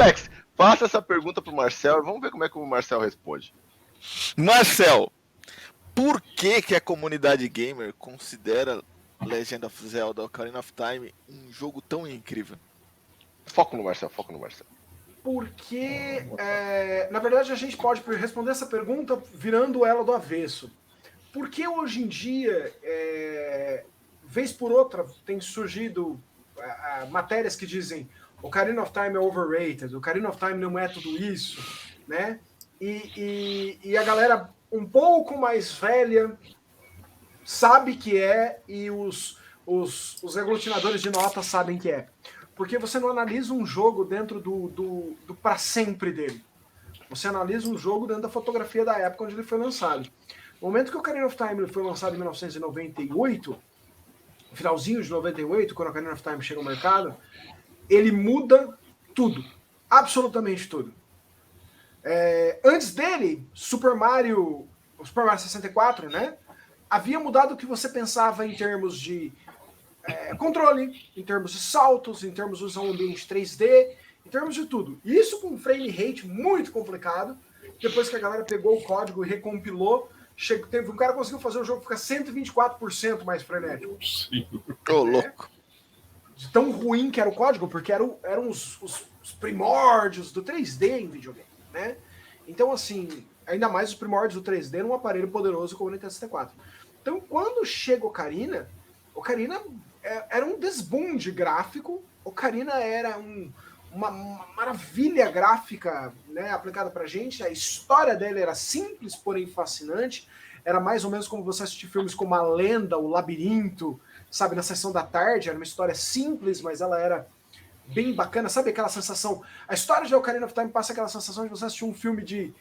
Plex, faça essa pergunta pro Marcel e vamos ver como é que o Marcel responde. Marcel, por que a comunidade gamer considera Legend of Zelda Ocarina of Time um jogo tão incrível? Foco no Marcel. Porque, na verdade, a gente pode responder essa pergunta virando ela do avesso. Porque hoje em dia, vez por outra, tem surgido matérias que dizem Ocarina of Time é overrated, Ocarina of Time não é tudo isso, né? E a galera um pouco mais velha sabe que é e os aglutinadores de notas sabem que é. Porque você não analisa um jogo dentro do para sempre dele. Você analisa um jogo dentro da fotografia da época onde ele foi lançado. No momento que o Ocarina of Time foi lançado em 1998, no finalzinho de 98, quando o Ocarina of Time chega ao mercado, ele muda tudo. Absolutamente tudo. Antes dele, Super Mario 64, né? Havia mudado o que você pensava em termos de controle, em termos de saltos, em termos de usar um ambiente 3D, em termos de tudo. Isso com um frame rate muito complicado. Depois que a galera pegou o código e recompilou, teve um cara que conseguiu fazer o jogo ficar 124% mais frenético. Ô, louco. De tão ruim que era o código, porque eram os primórdios do 3D em videogame, né? Então, assim, ainda mais os primórdios do 3D num aparelho poderoso como o Nintendo 64. Então, quando chega Ocarina era um desbunde gráfico, Ocarina era uma maravilha gráfica, né, aplicada pra gente, a história dela era simples, porém fascinante, era mais ou menos como você assistir filmes como A Lenda, O Labirinto, sabe, na sessão da tarde, era uma história simples, mas ela era bem bacana, sabe aquela sensação, a história de Ocarina of Time passa aquela sensação de você assistir um filme de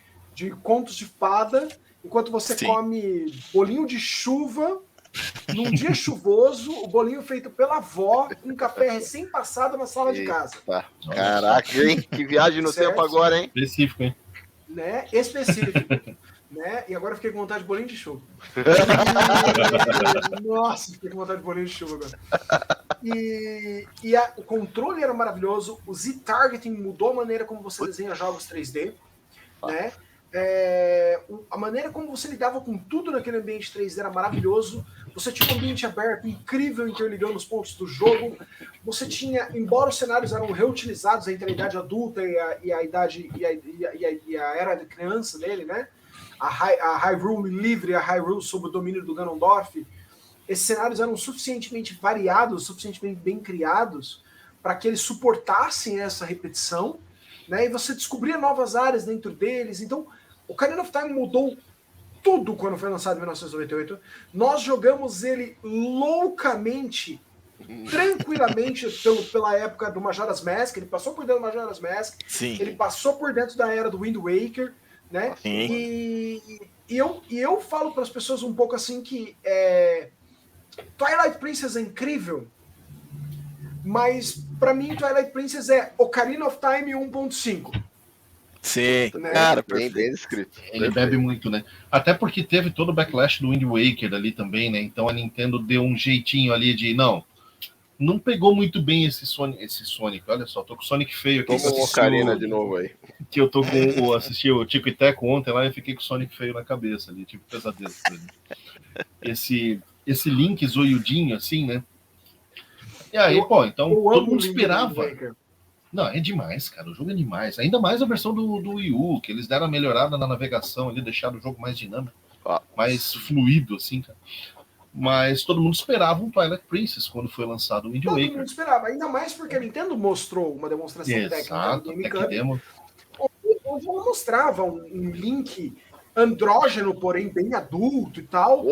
contos de fada, enquanto você come bolinho de chuva, num dia chuvoso, o bolinho feito pela avó, com café recém-passado na sala de casa. Caraca, hein? Que viagem no tempo agora, hein? Específico, hein? Né? Específico. Né? E agora eu fiquei com vontade de bolinho de chuva. Nossa, fiquei com vontade de bolinho de chuva agora. O controle era maravilhoso, o Z-Targeting mudou a maneira como você desenha jogos 3D, né? A maneira como você lidava com tudo naquele ambiente 3D era maravilhoso. Você tinha um ambiente aberto incrível interligando os pontos do jogo. Você tinha, embora os cenários eram reutilizados entre a idade adulta e a idade e a era de criança dele, né? A Hyrule livre, a Hyrule sob o domínio do Ganondorf. Esses cenários eram suficientemente variados, suficientemente bem criados para que eles suportassem essa repetição, né? E você descobria novas áreas dentro deles. Então, o Ocarina of Time mudou tudo quando foi lançado em 1998. Nós jogamos ele loucamente, tranquilamente pela época do Majora's Mask. Ele passou por dentro do Majora's Mask. Sim. Ele passou por dentro da era do Wind Waker, né? E eu falo para as pessoas um pouco assim que Twilight Princess é incrível, mas para mim Twilight Princess é Ocarina of Time 1.5. Sim, né? cara, Bem descrito. Ele bebe muito, né? Até porque teve todo o backlash do Wind Waker ali também, né? Então a Nintendo deu um jeitinho ali de não pegou muito bem esse Sonic. Olha só, tô com o Sonic feio aqui. Toma uma Ocarina de novo aí. Que eu tô com assisti o Tico e Teco ontem lá e fiquei com o Sonic feio na cabeça ali, tipo pesadelo. Esse Link zoiudinho assim, né? E aí, então todo mundo esperava. Não, é demais, cara. O jogo é demais. Ainda mais a versão do Wii U, que eles deram uma melhorada na navegação ali, deixaram o jogo mais dinâmico, mais fluido, assim, cara. Mas todo mundo esperava um Twilight Princess quando foi lançado o Wind Waker. Todo mundo esperava, ainda mais porque a Nintendo mostrou uma demonstração técnica do GameCube, onde ela mostrava um Link andrógeno, porém bem adulto e tal.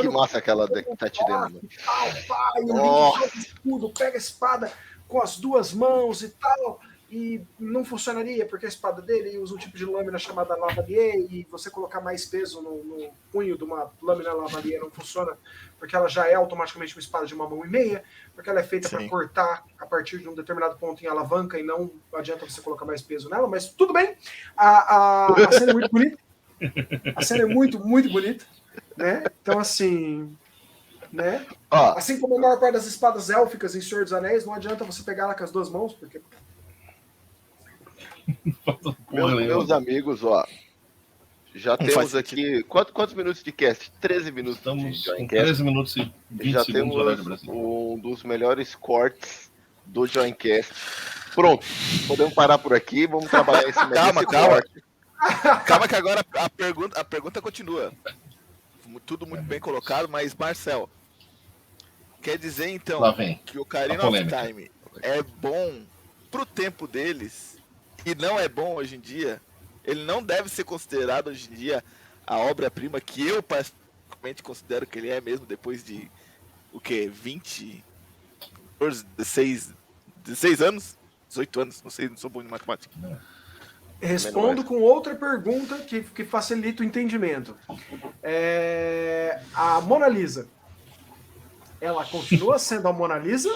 Que massa aquela Touch Demo. E o Link joga o escudo, pega a espada com as duas mãos e tal, e não funcionaria porque a espada dele usa um tipo de lâmina chamada lavalier, e você colocar mais peso no punho de uma lâmina lavalier não funciona, porque ela já é automaticamente uma espada de uma mão e meia, porque ela é feita para cortar a partir de um determinado ponto em alavanca, e não adianta você colocar mais peso nela, mas tudo bem, a cena é muito bonita, a cena é muito, muito bonita, né? Então, assim... né? Assim como a maior parte das espadas élficas em Senhor dos Anéis, não adianta você pegar ela com as duas mãos, porque Meus amigos, ó. Já temos aqui. Quantos minutos de cast? 13 minutos Estamos de com Joincast. 13 minutos e 20 Já segundos do horário do temos Brasil. um dos melhores cortes do Joincast. Pronto, podemos parar por aqui. Vamos trabalhar esse Calma, esse calma. corte. Calma que agora a pergunta continua. Tudo muito bem colocado, mas Marcel, quer dizer então Lá vem que o Ocarina a of polêmica. Time é bom pro tempo deles e não é bom hoje em dia? Ele não deve ser considerado hoje em dia a obra-prima que eu particularmente considero que ele é mesmo depois de o que? 20, 16 anos? 18 anos, não sei, não sou bom em matemática. Respondo com outra pergunta que facilita o entendimento. A Mona Lisa, ela continua sendo a Mona Lisa?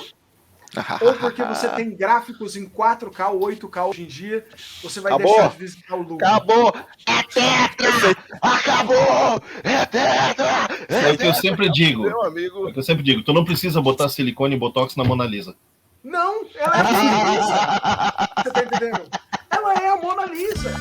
Ou porque você tem gráficos em 4K ou 8K hoje em dia, você vai Acabou. deixar de visitar o Louvre? Acabou! É tetra! Acabou! É tetra! É o que eu sempre digo. Meu amigo. É o que eu sempre digo. Tu não precisa botar silicone e botox na Mona Lisa. Não, ela é a Mona Lisa. Você tá entendendo? Ela é a Mona Lisa.